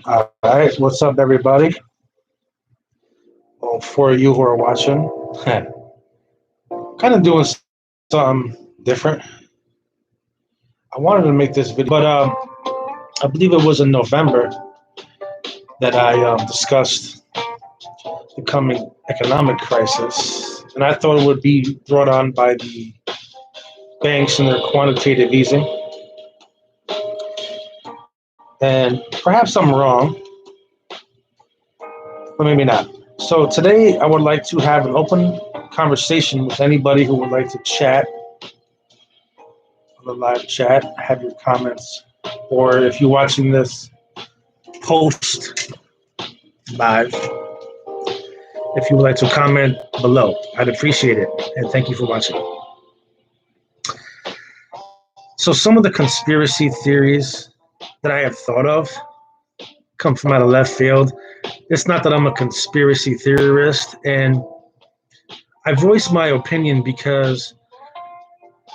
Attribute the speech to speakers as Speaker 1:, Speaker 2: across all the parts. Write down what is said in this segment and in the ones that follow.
Speaker 1: All right, what's up, everybody? Well, for you who are watching, kind of doing something different. I wanted to make this video, but I believe it was in November that I discussed the coming economic crisis, and I thought it would be brought on by the banks and their quantitative easing. And perhaps I'm wrong, but maybe not. So today I would like to have an open conversation with anybody who would like to chat on the live chat, have your comments, or if you're watching this post live, if you would like to comment below, I'd appreciate it. And thank you for watching. So some of the conspiracy theories that I have thought of come from out of left field. It's not that I'm a conspiracy theorist, and I voice my opinion because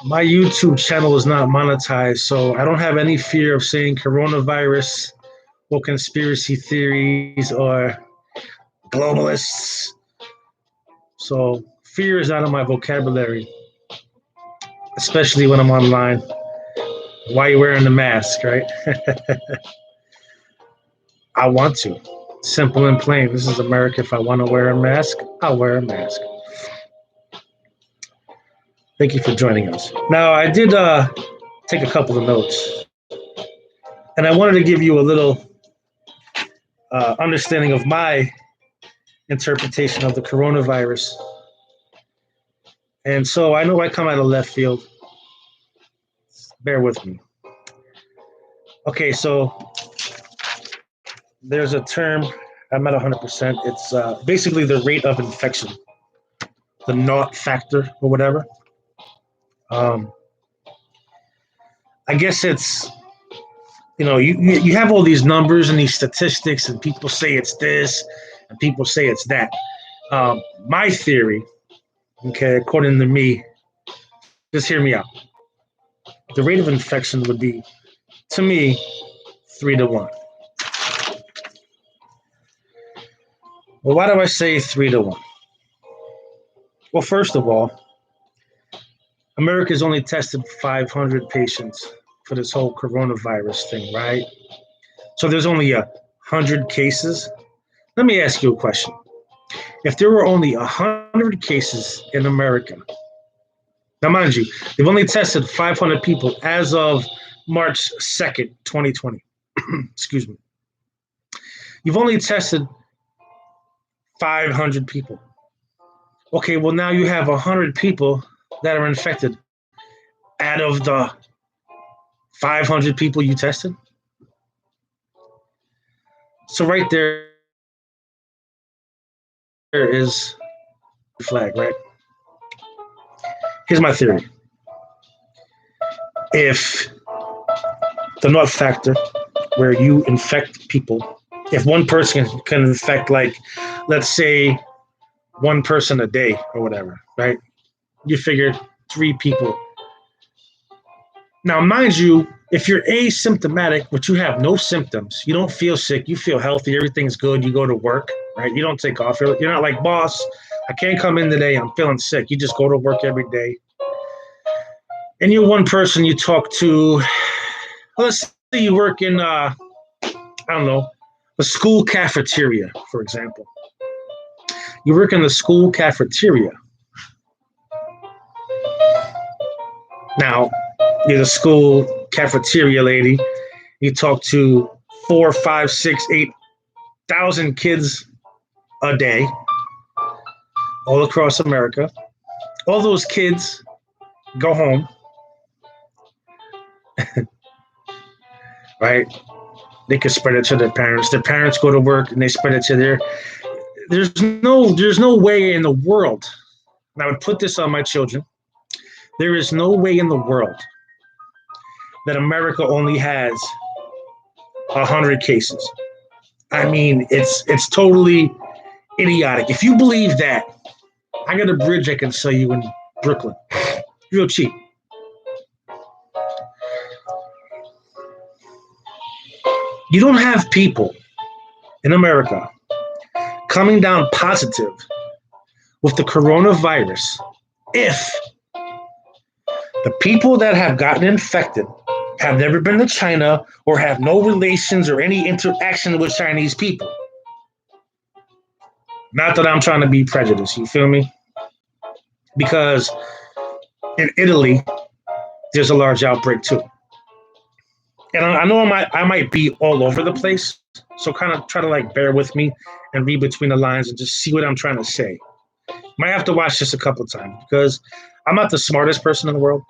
Speaker 1: my YouTube channel is not monetized, so I don't have any fear of saying coronavirus or conspiracy theories or globalists. So fear is out of my vocabulary, especially when I'm online. Why are you wearing the mask, right? I want to. Simple and plain. This is America. If I want to wear a mask, I'll wear a mask. Thank you for joining us. Now, I did take a couple of notes, and I wanted to give you a little understanding of my interpretation of the coronavirus. And so I know I come out of left field. Bear with me. Okay, so there's a term, I'm at 100%. It's basically the rate of infection, the naught factor or whatever. I guess it's, you have all these numbers and these statistics, and people say it's this, and people say it's that. My theory, okay, according to me, just hear me out. The rate of infection would be, to me, 3-1. Well, why do I say 3-1? Well, first of all, America's only tested 500 patients for this whole coronavirus thing, right? So there's only 100 cases. Let me ask you a question. If there were only 100 cases in America, now mind you, they've only tested 500 people as of March 2nd, 2020. Excuse me. You've only tested 500 people. Okay, well, now you have 100 people that are infected out of the 500 people you tested. So right there is the flag, right? Here's my theory. If the naught factor, where you infect people, if one person can infect, like, let's say, one person a day or whatever, right? You figure 3 people. Now, mind you, if you're asymptomatic, but you have no symptoms, you don't feel sick, you feel healthy, everything's good, you go to work, right? You don't take off. You're not like, boss, I can't come in today, I'm feeling sick. You just go to work every day. And you're one person you talk to, let's say you work in, I don't know, a school cafeteria, for example. You work in the school cafeteria. Now, you're the school cafeteria lady. You talk to 4, 5, 6, 8,000 kids a day, all across America. All those kids go home, right? They could spread it to their parents. Their parents go to work and they spread it to their. There's no way in the world, and I would put this on my children. There is no way in the world that America only has 100 cases. I mean, it's totally idiotic. If you believe that, I got a bridge I can sell you in Brooklyn, real cheap. You don't have people in America coming down positive with the coronavirus if the people that have gotten infected have never been to China or have no relations or any interaction with Chinese people. Not that I'm trying to be prejudiced, you feel me? Because in Italy, there's a large outbreak too. And I know I might be all over the place, so kind of try to like bear with me and read between the lines and just see what I'm trying to say. Might have to watch this a couple of times because I'm not the smartest person in the world,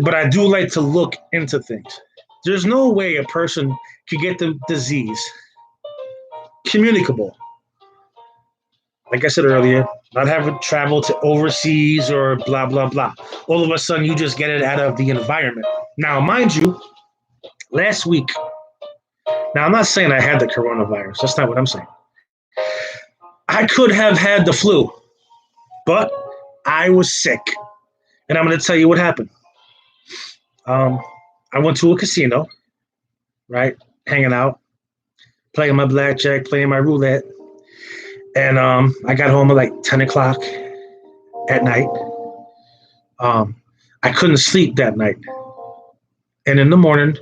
Speaker 1: but I do like to look into things. There's no way a person could get the disease communicable. Like I said earlier, not having traveled to overseas or blah blah blah. All of a sudden, you just get it out of the environment. Now, mind you, last week. Now, I'm not saying I had the coronavirus. That's not what I'm saying. I could have had the flu, but I was sick, and I'm going to tell you what happened. Um, I went to a casino, right, hanging out, playing my blackjack, playing my roulette, and I got home at like 10 o'clock at night. Um, I couldn't sleep that night, and in the morning,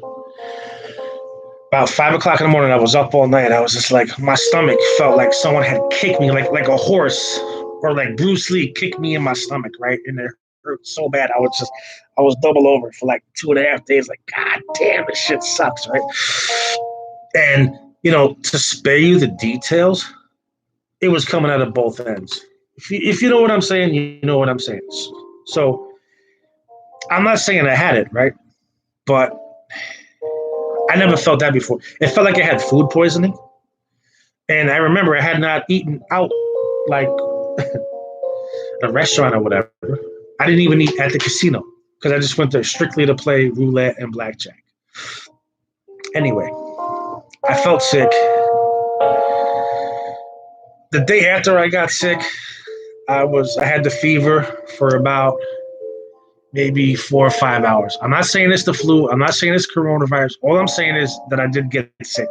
Speaker 1: about 5 o'clock in the morning, I was up all night. I was just like, my stomach felt like someone had kicked me, like a horse, or like Bruce Lee kicked me in my stomach, right? And it hurt so bad. I was double over for like 2.5 days. Like, God damn, this shit sucks, right? And to spare you the details, it was coming out of both ends. If you know what I'm saying, you know what I'm saying. So I'm not saying I had it, right? But I never felt that before. It felt like I had food poisoning. And I remember I had not eaten out like a restaurant or whatever. I didn't even eat at the casino because I just went there strictly to play roulette and blackjack. Anyway, I felt sick. The day after I got sick, I had the fever for about maybe 4 or 5 hours. I'm not saying it's the flu. I'm not saying it's coronavirus. All I'm saying is that I did get sick.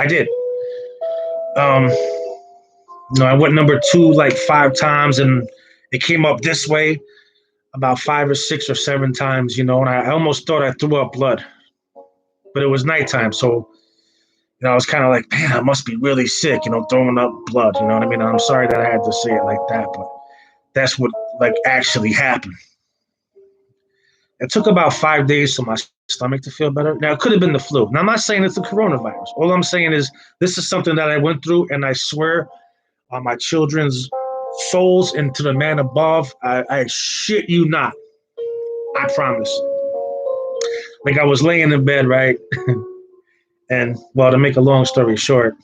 Speaker 1: I did. Um, I went number 2 like 5 times, and it came up this way about 5 or 6 or 7 times, and I almost thought I threw up blood, but it was nighttime, so I was kind of like, man, I must be really sick, throwing up blood, you know what I mean? And I'm sorry that I had to say it like that, but that's what like actually happened. It took about 5 days for my stomach to feel better. Now, it could have been the flu. Now, I'm not saying it's the coronavirus. All I'm saying is this is something that I went through, and I swear on my children's souls and to the man above, I shit you not. I promise. Like, I was laying in bed, right? And, well, to make a long story short,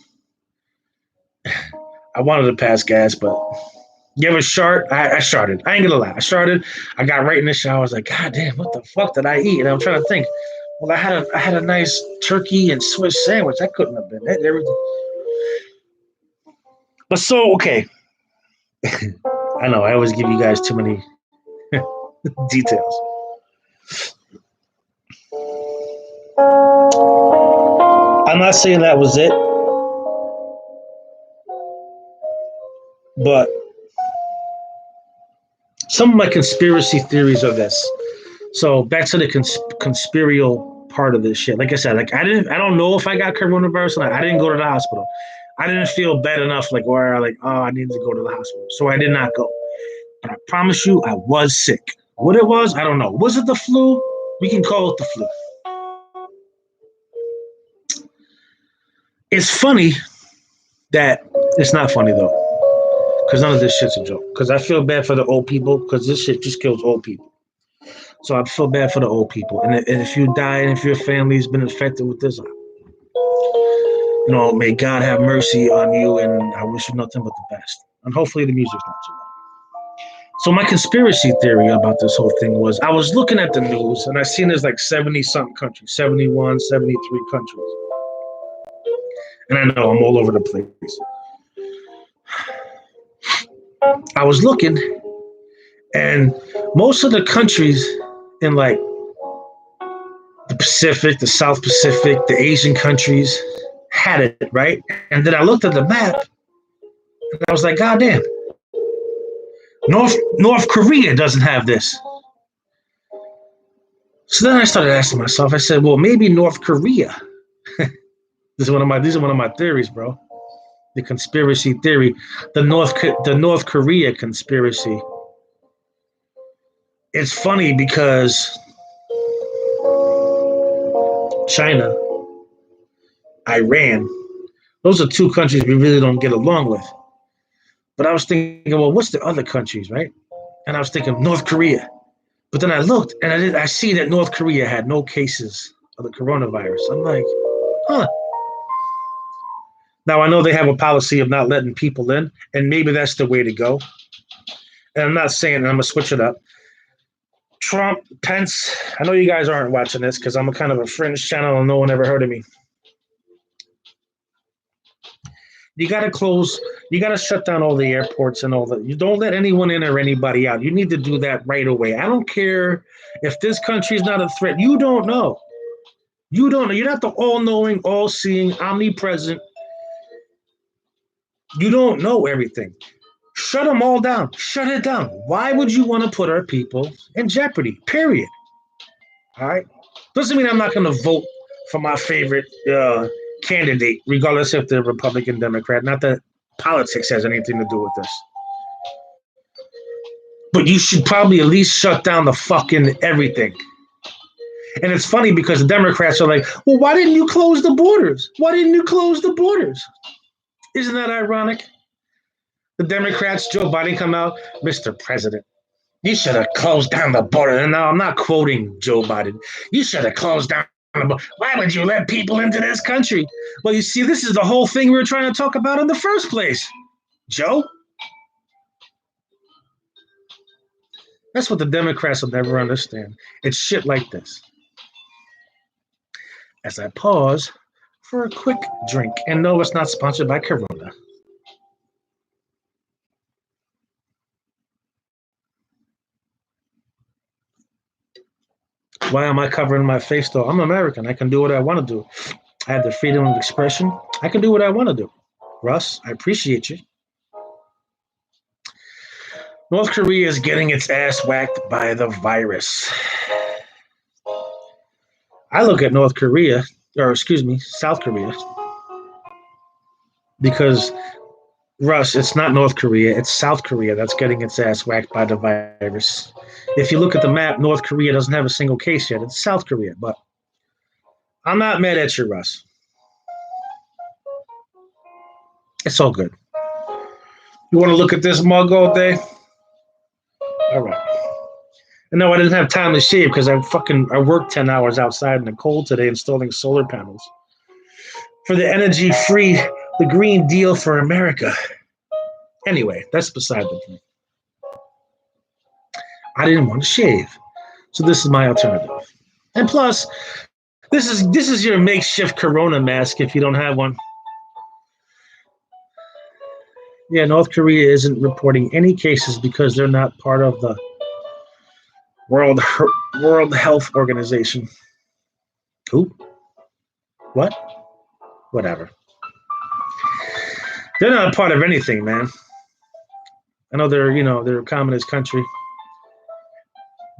Speaker 1: I wanted to pass gas, but you ever shart? I sharted. I ain't gonna lie. I sharted. I got right in the shower. I was like, God damn, what the fuck did I eat? And I'm trying to think. Well, I had a nice turkey and Swiss sandwich. That couldn't have been it. Everything. But so, okay. I know, I always give you guys too many details. I'm not saying that was it, but some of my conspiracy theories are this. So back to the conspirial part of this shit. Like I said, like I don't know if I got coronavirus, and I didn't go to the hospital. I didn't feel bad enough, like where I needed to go to the hospital, so I did not go. But I promise you, I was sick. What it was, I don't know. Was it the flu? We can call it the flu. It's funny that it's not funny though, because none of this shit's a joke. Because I feel bad for the old people, because this shit just kills old people. So I feel bad for the old people. And if you die and if your family's been infected with this, may God have mercy on you, and I wish you nothing but the best. And hopefully the music's not too loud. So my conspiracy theory about this whole thing was, I was looking at the news and I seen there's like 70-something countries, 71, 73 countries. And I know I'm all over the place. I was looking, and most of the countries in like the Pacific, the South Pacific, the Asian countries had it, right? And then I looked at the map and I was like, God damn, North Korea doesn't have this. So then I started asking myself, I said, well, maybe North Korea. These are one of my theories, bro. The conspiracy theory, the North Korea conspiracy. It's funny because China, Iran, those are two countries we really don't get along with. But I was thinking, well, what's the other countries, right? And I was thinking North Korea. But then I looked and I see that North Korea had no cases of the coronavirus. I'm like, huh. Now I know they have a policy of not letting people in, and maybe that's the way to go. And I'm not saying I'm gonna switch it up. Trump, Pence, I know you guys aren't watching this because I'm a kind of a fringe channel and no one ever heard of me. You got to close, you got to shut down all the airports and all that. You don't let anyone in or anybody out. You need to do that right away. I don't care if this country is not a threat. You don't know. You don't know. You're not the all-knowing, all-seeing, omnipresent. You don't know everything. Shut them all down. Shut it down. Why would you want to put our people in jeopardy? Period. All right? Doesn't mean I'm not going to vote for my favorite candidate, regardless if they're Republican, Democrat. Not that politics has anything to do with this. But you should probably at least shut down the fucking everything. And it's funny because the Democrats are like, well, why didn't you close the borders? Why didn't you close the borders? Isn't that ironic? The Democrats, Joe Biden, come out, Mr. President, you should have closed down the border. And now I'm not quoting Joe Biden. You should have closed down the border. Why would you let people into this country? Well, you see, this is the whole thing we were trying to talk about in the first place, Joe. That's what the Democrats will never understand. It's shit like this. As I pause for a quick drink. And no, it's not sponsored by Corona. Why am I covering my face, though? I'm American. I can do what I want to do. I have the freedom of expression. I can do what I want to do. Russ, I appreciate you. North Korea is getting its ass whacked by the virus. I look at South Korea, because, Russ, it's not North Korea, it's South Korea that's getting its ass whacked by the virus. If you look at the map, North Korea doesn't have a single case yet. It's South Korea, but I'm not mad at you, Russ. It's all good. You want to look at this mug all day? All right. No, I didn't have time to shave because I worked 10 hours outside in the cold today installing solar panels for the energy-free, the Green Deal for America. Anyway, that's beside the point. I didn't want to shave, so this is my alternative. And plus, this is your makeshift Corona mask if you don't have one. Yeah, North Korea isn't reporting any cases because they're not part of the World Health Organization. Who? What? Whatever. They're not a part of anything, man. I know they're a communist country,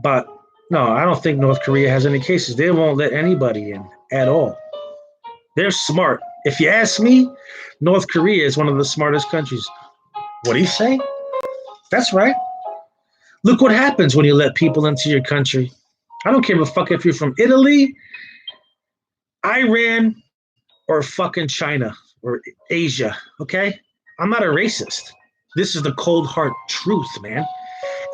Speaker 1: but no, I don't think North Korea has any cases. They won't let anybody in at all. They're smart. If you ask me, North Korea is one of the smartest countries. What do you say? That's right. Look what happens when you let people into your country. I don't give a fuck if you're from Italy, Iran, or fucking China or Asia, okay? I'm not a racist. This is the cold hard truth, man.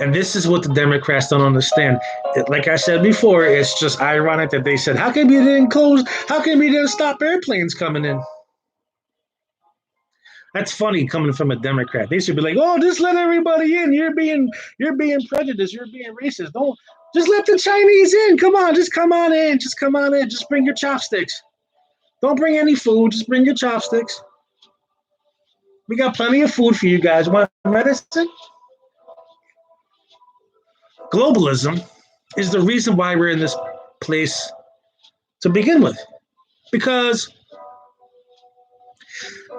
Speaker 1: And this is what the Democrats don't understand. Like I said before, it's just ironic that they said, how come you didn't close? How come you didn't stop airplanes coming in? That's funny coming from a Democrat. They should be like, oh, just let everybody in. You're being prejudiced. You're being racist. Don't just let the Chinese in. Come on, just come on in. Just come on in. Just bring your chopsticks. Don't bring any food. Just bring your chopsticks. We got plenty of food for you guys. Want medicine? Globalism is the reason why we're in this place to begin with. Because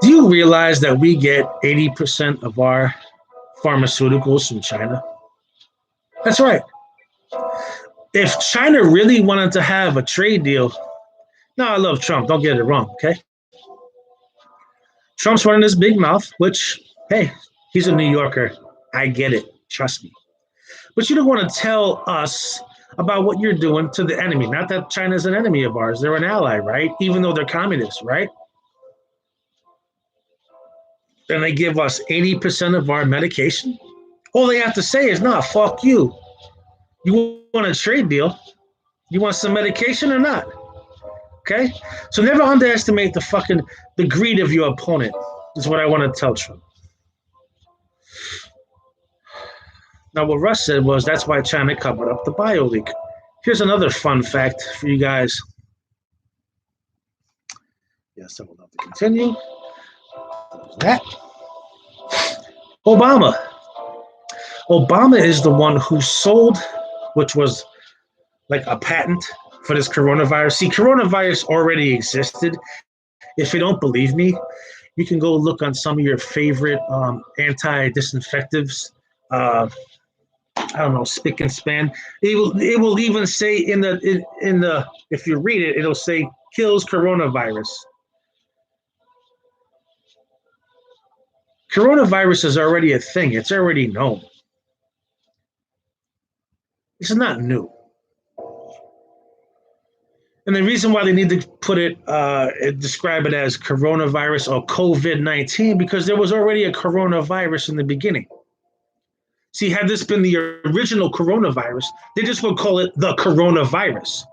Speaker 1: do you realize that we get 80% of our pharmaceuticals from China? That's right. If China really wanted to have a trade deal, now I love Trump, don't get it wrong, okay? Trump's running his big mouth, which, hey, he's a New Yorker. I get it. Trust me. But you don't want to tell us about what you're doing to the enemy. Not that China's an enemy of ours. They're an ally, right? Even though they're communists, right? And they give us 80% of our medication. All they have to say is, nah, fuck you. You want a trade deal? You want some medication or not? Okay? So never underestimate the greed of your opponent, is what I want to tell Trump. Now, what Russ said was that's why China covered up the bio leak. Here's another fun fact for you guys. Yes, I will have to continue. That. Obama. Obama is the one who sold, which was like a patent for this coronavirus. See, coronavirus already existed. If you don't believe me, you can go look on some of your favorite anti-disinfectives. I don't know, spick and span. It will even say in the if you read it, it'll say kills coronavirus. Coronavirus is already a thing. It's already known. This is not new. And the reason why they need to put it, describe it as coronavirus or COVID-19, because there was already a coronavirus in the beginning. See, had this been the original coronavirus, they just would call it the coronavirus.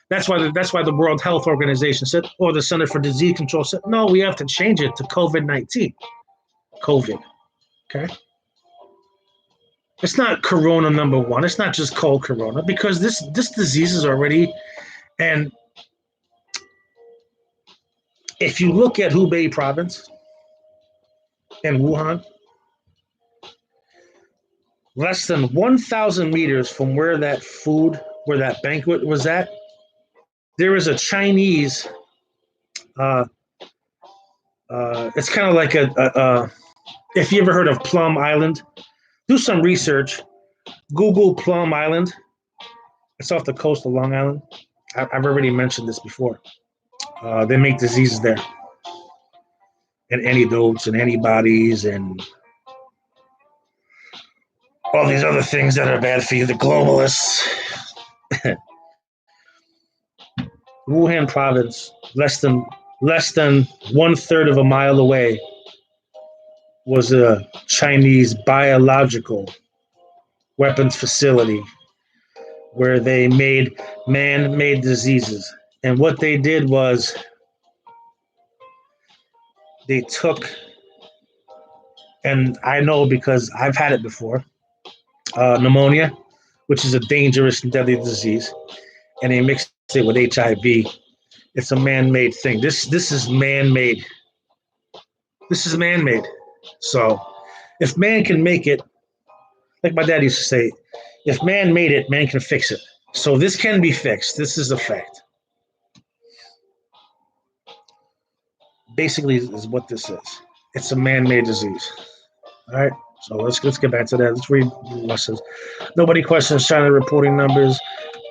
Speaker 1: That's why the World Health Organization said, or the Center for Disease Control said, no, we have to change it to COVID-19. COVID. Okay. It's not corona number one. It's not just cold corona, because this disease is already, and if you look at Hubei province and Wuhan, less than 1,000 meters from where that banquet was at, there is a Chinese, it's kind of like if you ever heard of Plum Island, do some research, Google Plum Island. It's off the coast of Long Island. I've already mentioned this before. They make diseases there, and antidotes and antibodies and all these other things that are bad for you, the globalists. Wuhan province, less than 1/3 of a mile away, was a Chinese biological weapons facility where they made man-made diseases. And what they did was they took, and I know because I've had it before, pneumonia, which is a dangerous and deadly disease, and they mixed it with HIV. It's a man-made thing. This is man-made. This is man-made. So if man can make it, like my dad used to say, if man made it, man can fix it. So this can be fixed. This is a fact. Basically is what this is. It's a man-made disease. All right. So let's get back to that. Let's read what it says. Nobody questions China reporting numbers,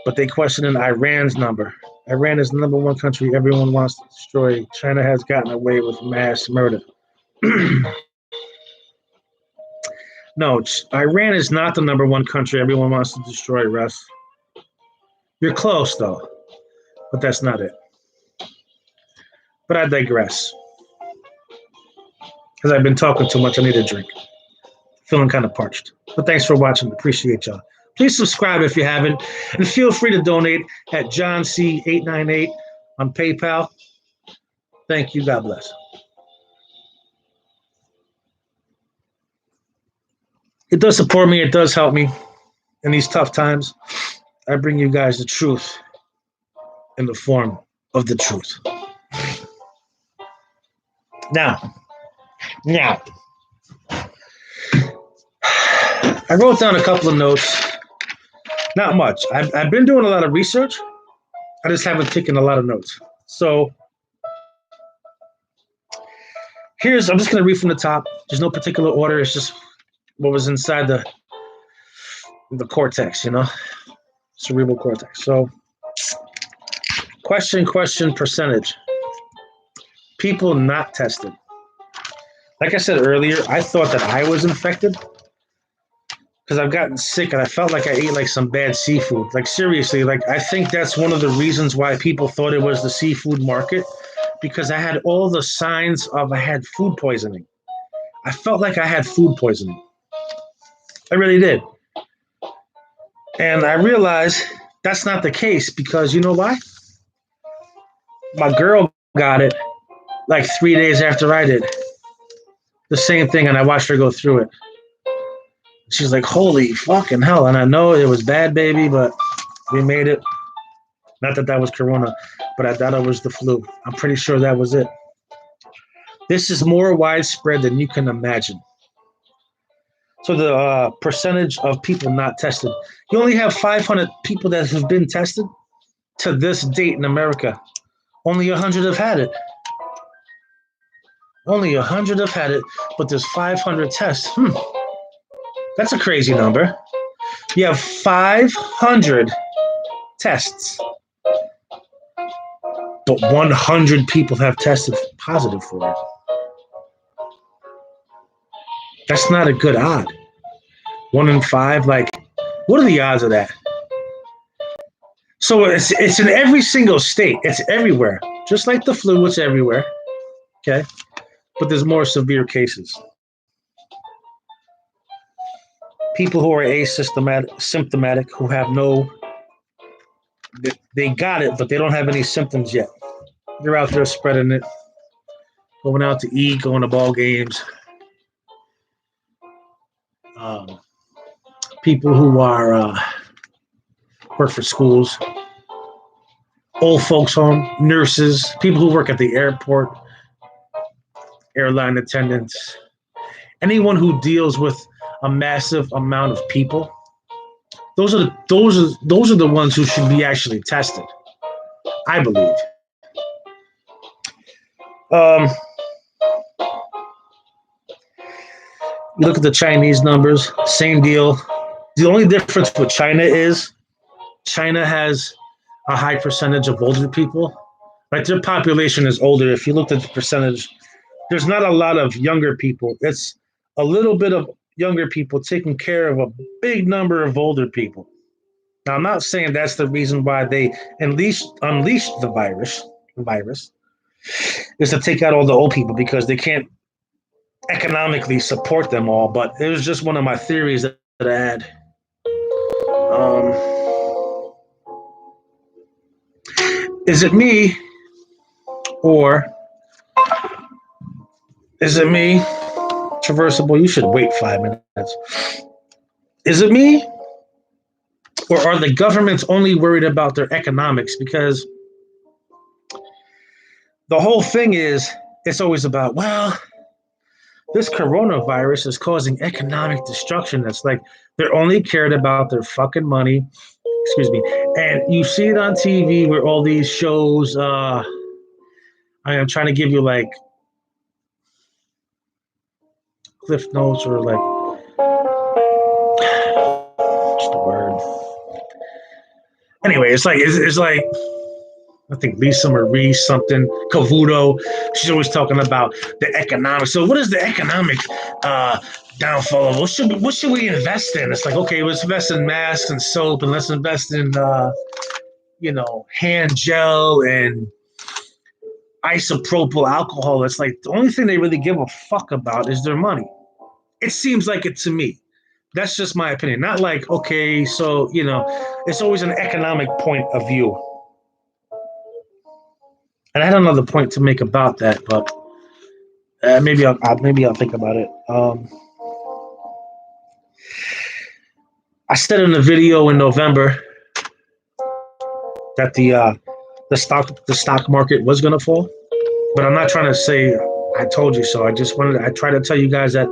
Speaker 1: but they question Iran's number. Iran is the number one country everyone wants to destroy. China has gotten away with mass murder. No, Iran is not the number one country everyone wants to destroy, Russ. You're close, though, but that's not it. But I digress. Because I've been talking too much. I need a drink. Feeling kind of parched. But thanks for watching. Appreciate y'all. Please subscribe if you haven't. And feel free to donate at JohnC898 on PayPal. Thank you. God bless. It does support me. It does help me in these tough times. I bring you guys the truth in the form of the truth. Now, I wrote down a couple of notes. Not much. I've been doing a lot of research, I just haven't taken a lot of notes. So I'm just going to read from the top. There's no particular order. It's just what was inside the cortex, cerebral cortex. So question percentage. People not tested. Like I said earlier, I thought that I was infected because I've gotten sick and I felt like I ate like some bad seafood. Like seriously, like I think that's one of the reasons why people thought it was the seafood market, because I had all the signs of I had food poisoning. I felt like I had food poisoning. I really did. And I realized that's not the case because you know why? My girl got it like 3 days after I did. The same thing, and I watched her go through it. She's like, holy fucking hell. And I know it was bad, baby, but we made it. Not that that was corona, but I thought it was the flu. I'm pretty sure that was it. This is more widespread than you can imagine. So the percentage of people not tested, you only have 500 people that have been tested to this date in America. Only 100 have had it. Only 100 have had it, but there's 500 tests. That's a crazy number. You have 500 tests, but 100 people have tested positive for it. That's not a good odd. 1 in 5, like, what are the odds of that? So it's in every single state. It's everywhere. Just like the flu, it's everywhere. Okay? But there's more severe cases. People who are asymptomatic, who have they got it, but they don't have any symptoms yet. They're out there spreading it, going out to eat, going to ball games. People who are work for schools, old folks home, nurses, people who work at the airport, airline attendants, anyone who deals with a massive amount of people. Those are the ones who should be actually tested, I believe. You look at the Chinese numbers, same deal. The only difference with China is China has a high percentage of older people. Like their population is older. If you looked at the percentage, there's not a lot of younger people. It's a little bit of younger people taking care of a big number of older people. Now, I'm not saying that's the reason why they unleashed the virus. The virus is to take out all the old people because they can't economically support them all. But it was just one of my theories that I had. Is it me, or is it me? Traversable, you should wait 5 minutes. Is it me, or are the governments only worried about their economics? Because the whole thing is, it's always about, well, this coronavirus is causing economic destruction. It's like they're only cared about their fucking money. Excuse me. And you see it on TV where all these shows, I am trying to give you like cliff notes or like, what's the word? Anyway, it's like, I think Lisa Marie something, Cavuto. She's always talking about the economic. So what is the economic downfall of what should we invest in? It's like, okay, let's invest in masks and soap, and let's invest in hand gel and isopropyl alcohol. It's like the only thing they really give a fuck about is their money. It seems like it to me. That's just my opinion. Not like, okay, so it's always an economic point of view. And I had another point to make about that, but maybe I'll think about it. I said in a video in November that the stock market was going to fall, but I'm not trying to say I told you so. I try to tell you guys that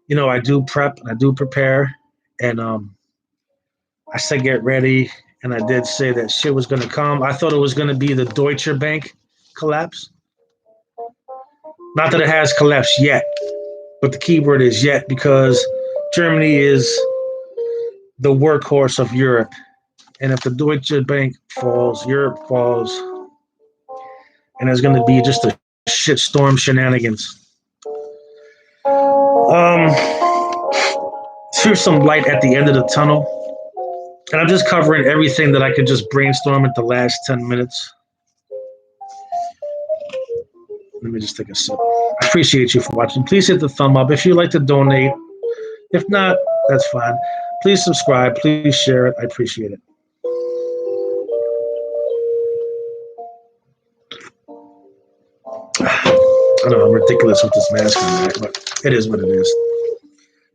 Speaker 1: I do prep and I do prepare, and I say get ready, and I did say that shit was going to come. I thought it was going to be the Deutsche Bank collapse. Not that it has collapsed yet, but the key word is yet, because Germany is the workhorse of Europe. And if the Deutsche Bank falls, Europe falls, and there's going to be just a shitstorm shenanigans. Here's some light at the end of the tunnel. And I'm just covering everything that I could just brainstorm at the last 10 minutes. Let me just take a sip. I appreciate you for watching. Please hit the thumb up if you'd like to donate. If not, that's fine. Please subscribe. Please share it. I appreciate it. I know I'm ridiculous with this mask on there, but it is what it is.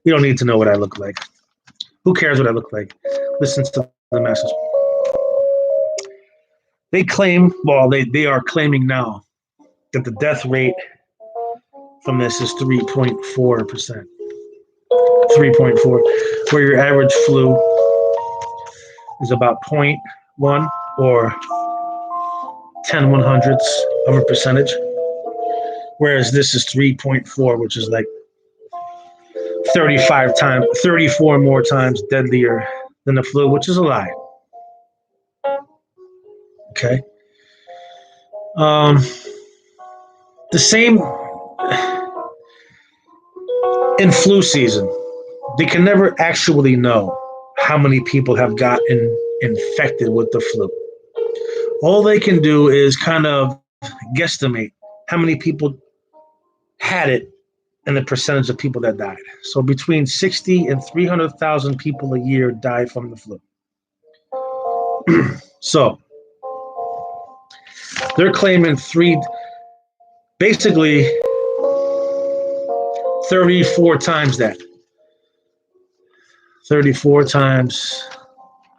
Speaker 1: You don't need to know what I look like. Who cares what I look like? Listen to the message. They claim, well, they are claiming now that the death rate from this is 3.4%. 3.4, where your average flu is about 0.1 or 10/100ths of a percentage, whereas this is 3.4, which is like 34 more times deadlier than the flu, which is a lie. Okay. The same in flu season, they can never actually know how many people have gotten infected with the flu. All they can do is kind of guesstimate how many people had it and the percentage of people that died. So between 60 and 300,000 people a year die from the flu. So they're claiming basically 34 times that. 34 times,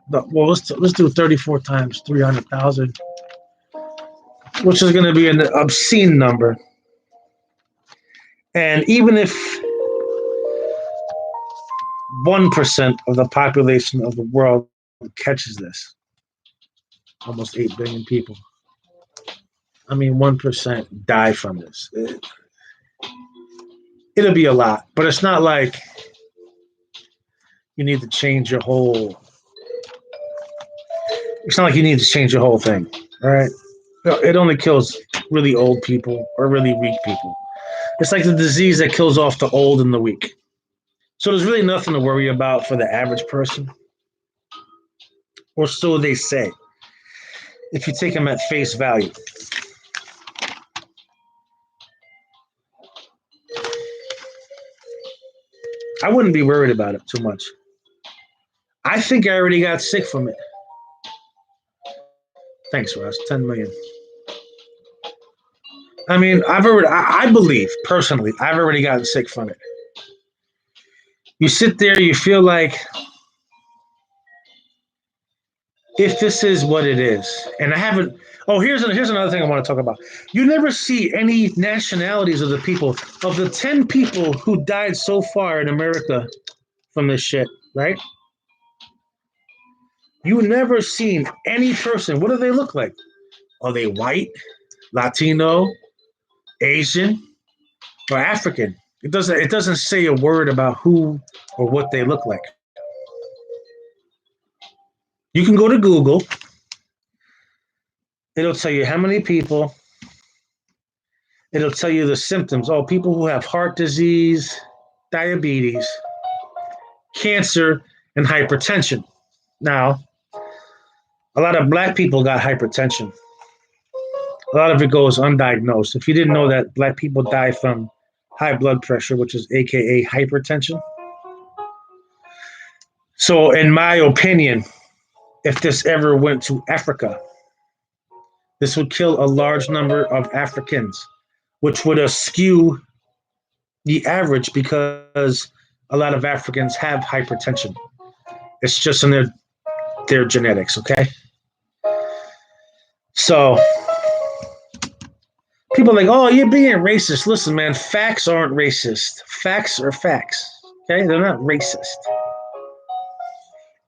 Speaker 1: well, let's do 34 times 300,000, which is going to be an obscene number. And even if 1% of the population of the world catches this, almost 8 billion people, I mean, 1% die from this. It'll be a lot, but it's not like you need to change your whole. It's not like you need to change your whole thing, all right? It only kills really old people or really weak people. It's like the disease that kills off the old and the weak. So there's really nothing to worry about for the average person, or so they say, if you take them at face value. I wouldn't be worried about it too much. I think I already got sick from it. Thanks, Ross. 10 million. I mean, I believe, personally, I've already gotten sick from it. You sit there, you feel like, if this is what it is, and I haven't, here's another thing I want to talk about. You never see any nationalities of the people, of the 10 people who died so far in America from this shit, right? You never seen any person. What do they look like? Are they white, Latino, Asian, or African? It doesn't say a word about who or what they look like. You can go to Google. It'll tell you how many people. It'll tell you the symptoms. Oh, people who have heart disease, diabetes, cancer, and hypertension. Now, a lot of black people got hypertension. A lot of it goes undiagnosed. If you didn't know that, black people die from high blood pressure, which is AKA hypertension. So in my opinion, if this ever went to Africa, this would kill a large number of Africans, which would skew the average because a lot of Africans have hypertension. It's just in their genetics, okay? So people are like, oh, you're being racist. Listen, man, facts aren't racist. Facts are facts, okay? They're not racist.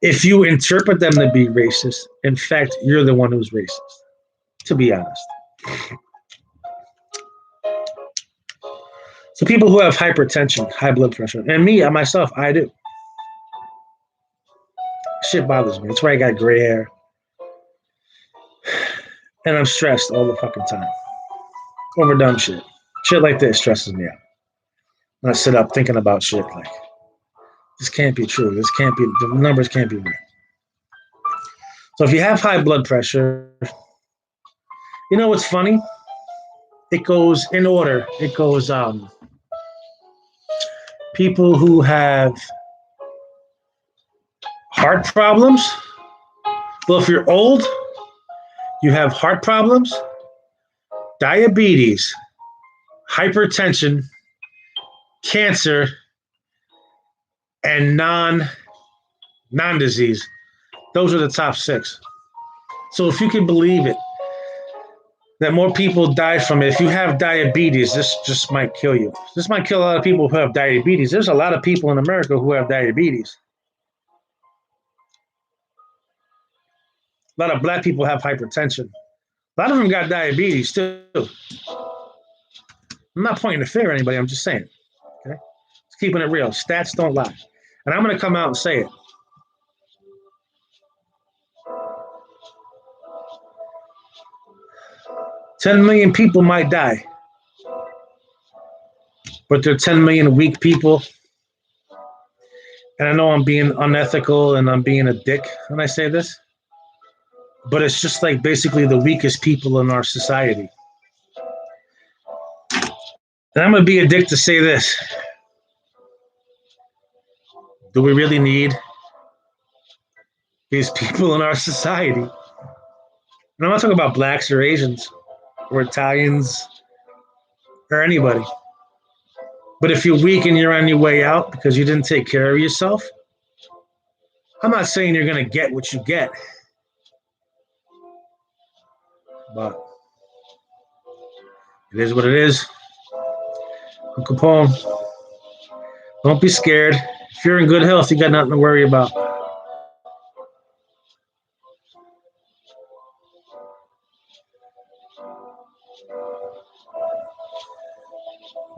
Speaker 1: If you interpret them to be racist, in fact, you're the one who's racist, to be honest. So people who have hypertension, high blood pressure, and me, myself, I do. Shit bothers me. That's why I got gray hair. And I'm stressed all the fucking time. Over dumb shit. Shit like this stresses me out. And I sit up thinking about shit like, this can't be true. This can't be, the numbers can't be right. So if you have high blood pressure, you know what's funny? It goes in order. It goes people who have heart problems. Well, if you're old, you have heart problems, diabetes, hypertension, cancer, and non-disease. Those are the top 6. So if you can believe it, that more people die from it. If you have diabetes, this just might kill you. This might kill a lot of people who have diabetes. There's a lot of people in America who have diabetes. A lot of black people have hypertension. A lot of them got diabetes too. I'm not pointing the finger at anybody. I'm just saying. Okay, just keeping it real. Stats don't lie, and I'm going to come out and say it. $10 million people might die, but there are 10 million weak people. And I know I'm being unethical and I'm being a dick when I say this, but it's just like basically the weakest people in our society. And I'm going to be a dick to say this. Do we really need these people in our society? And I'm not talking about blacks or Asians or Italians or anybody. But if you're weak and you're on your way out because you didn't take care of yourself, I'm not saying you're going to get what you get. But it is what it is. Uncle Paul, don't be scared. If you're in good health, you got nothing to worry about.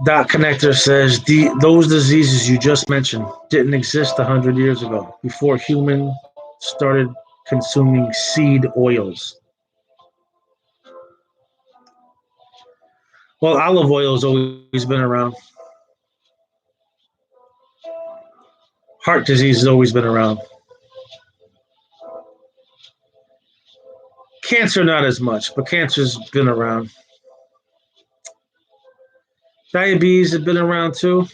Speaker 1: Dot Connector says those diseases you just mentioned didn't exist 100 years ago, before humans started consuming seed oils. Well, olive oil has always been around. Heart disease has always been around. Cancer, not as much, but cancer's been around. Diabetes has been around too.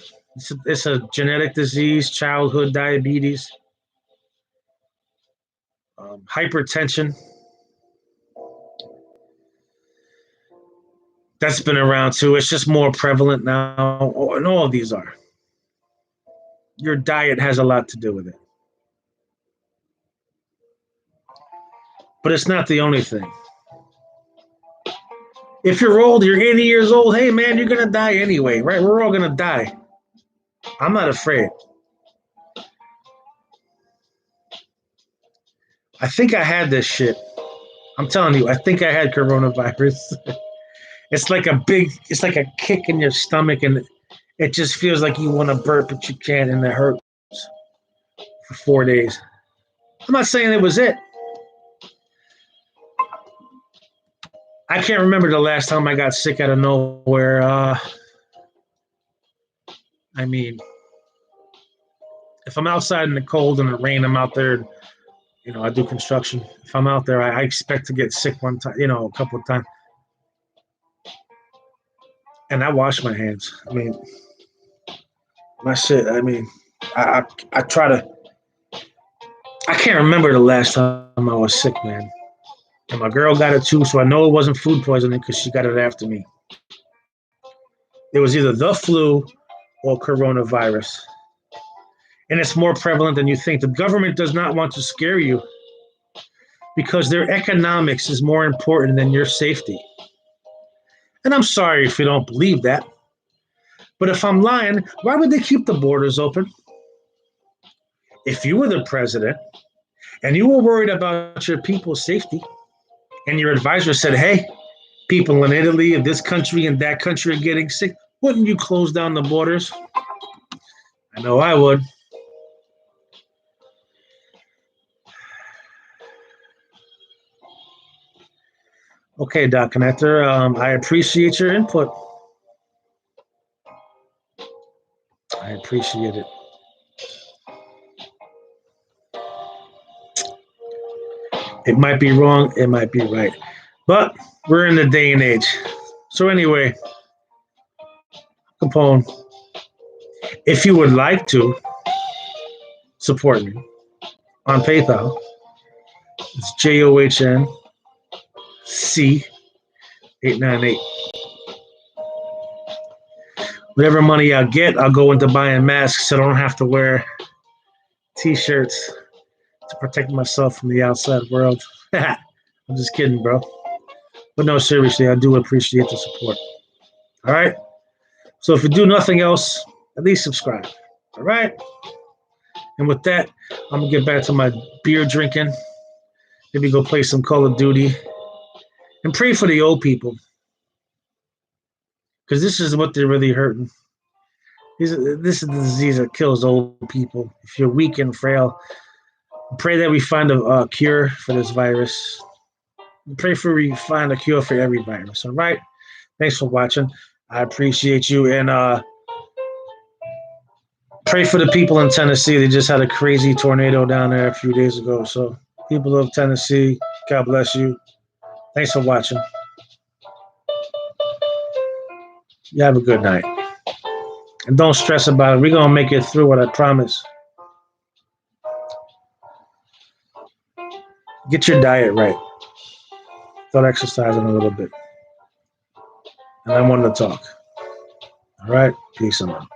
Speaker 1: It's a genetic disease, childhood diabetes. Hypertension. That's been around too. It's just more prevalent now, and all of these are. Your diet has a lot to do with it. But it's not the only thing. If you're old, you're 80 years old, hey man, you're going to die anyway, right? We're all going to die. I'm not afraid. I think I had this shit. I'm telling you, I think I had coronavirus. It's like a kick in your stomach, and it just feels like you want to burp, but you can't, and it hurts for 4 days. I'm not saying it was it. I can't remember the last time I got sick out of nowhere. I mean, if I'm outside in the cold and the rain, I'm out there. I do construction. If I'm out there, I expect to get sick one time, a couple of times. And I wash my hands. I mean, my shit. I mean, I try to. I can't remember the last time I was sick, man. And my girl got it too, so I know it wasn't food poisoning because she got it after me. It was either the flu or coronavirus. And it's more prevalent than you think. The government does not want to scare you because their economics is more important than your safety. And I'm sorry if you don't believe that. But if I'm lying, why would they keep the borders open? If you were the president, and you were worried about your people's safety, and your advisor said, hey, people in Italy, in this country, and that country are getting sick, wouldn't you close down the borders? I know I would. Okay, Doc Connector, I appreciate your input. I appreciate it. It might be wrong, it might be right. But we're in the day and age. So anyway, Capone, if you would like to support me on PayPal, it's JOHNC898. Whatever money I get, I'll go into buying masks so I don't have to wear t-shirts to protect myself from the outside world. I'm just kidding, bro. But no, seriously, I do appreciate the support. All right? So if you do nothing else, at least subscribe. All right? And with that, I'm going to get back to my beer drinking. Maybe go play some Call of Duty. And pray for the old people. Because this is what they're really hurting. This is the disease that kills old people. If you're weak and frail, pray that we find a cure for this virus. Pray for we find a cure for every virus. All right? Thanks for watching. I appreciate you. And pray for the people in Tennessee. They just had a crazy tornado down there a few days ago. So, people of Tennessee, God bless you. Thanks for watching. You have a good night. And don't stress about it. We're going to make it through it, I promise. Get your diet right. Start exercising a little bit. And I wanted to talk. All right? Peace out.